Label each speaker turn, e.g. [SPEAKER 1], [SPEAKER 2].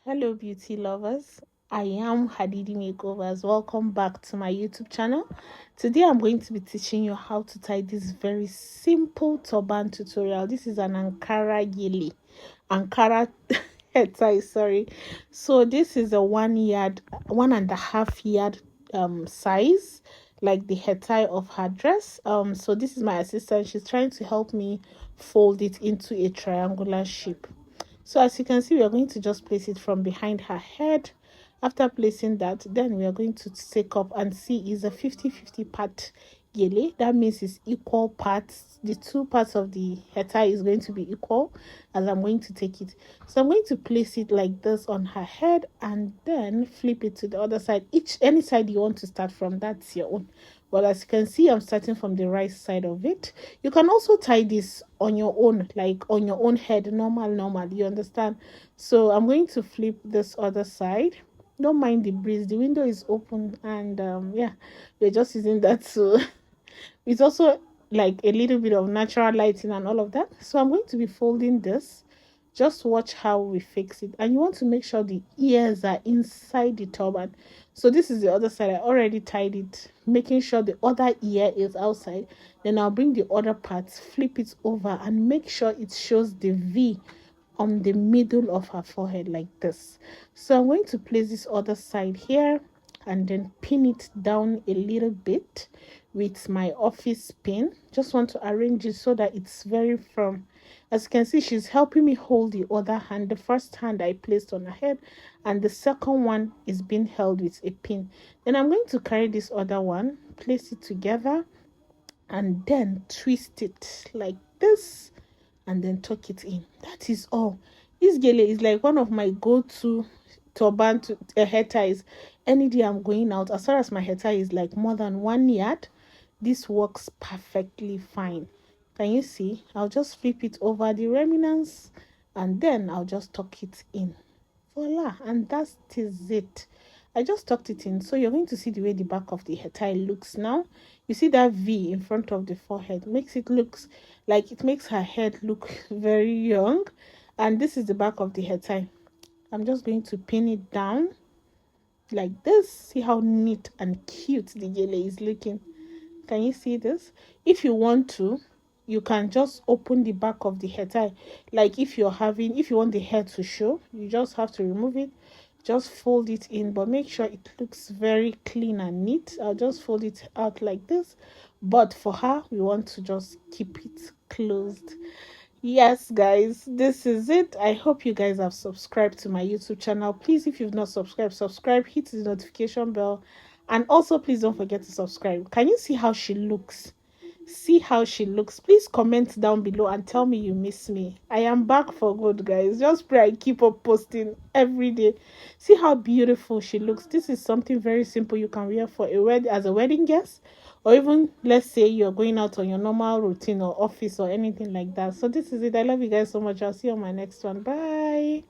[SPEAKER 1] Hello, beauty lovers. I am Hadidi Makeovers. Welcome back to my YouTube channel. Today, I'm going to be teaching you how to tie this very simple turban tutorial. This is an Ankara yele, Ankara head tie. Sorry. So this is a 1 yard, 1.5 yard size, like the head tie of her dress. So this is my assistant. She's trying to help me fold it into a triangular shape. So as you can see, we are going to just place it from behind her head. After placing that, then we are going to take up and see is a 50-50 part yele. That means it's equal parts. The two parts of the hair tie is going to be equal as I'm going to take it. So I'm going to place it like this on her head and then flip it to the other side. Any side you want to start from, that's your own. But as you can see, I'm starting from the right side of it. You can also tie this on your own, like on your own head, normal, you understand? So I'm going to flip this other side. Don't mind the breeze. The window is open and yeah, we're just using that to it's also like a little bit of natural lighting and all of that. So I'm going to be folding this. Just watch how we fix it. And you want to make sure the ears are inside the turban. So this is the other side. I already tied it, making sure the other ear is outside. Then I'll bring the other parts, flip it over, and make sure it shows the V on the middle of her forehead like this. So I'm going to place this other side here and then pin it down a little bit with my office pin. Just want to arrange it so that it's very firm. As you can see, she's helping me hold the other hand. The first hand I placed on her head and the second one is being held with a pin. Then I'm going to carry this other one, place it together and then twist it like this and then tuck it in. That is all. This gele is like one of my go-to turban to hair ties. Any day I'm going out, as far as my hair tie is like more than 1 yard, this works perfectly fine. Can you see? I'll just flip it over the remnants and then I'll just tuck it in. Voila, and that is it. I just tucked it in. So you're going to see the way the back of the hair tie looks now. You see that V in front of the forehead makes it looks like it makes her head look very young. And this is the back of the hair tie. I'm just going to pin it down like this. See how neat and cute the yellow is looking. Can you see this? If you want to, you can just open the back of the hair tie. Like if you want the hair to show, you just have to remove it. Just fold it in, but make sure it looks very clean and neat. I'll just fold it out like this. But for her, we want to just keep it closed. Yes, guys, this is it. I hope you guys have subscribed to my YouTube channel. Please, if you've not subscribed, subscribe, hit the notification bell, and also please don't forget to subscribe. Can you see how she looks? See how she looks. Please comment down below and tell me you miss me. I am back for good, guys. Just pray I keep up posting every day. See how beautiful she looks. This is something very simple you can wear for as a wedding guest, or even let's say you're going out on your normal routine or office or anything like that. So this is it. I love you guys so much. I'll see you on my next one. Bye.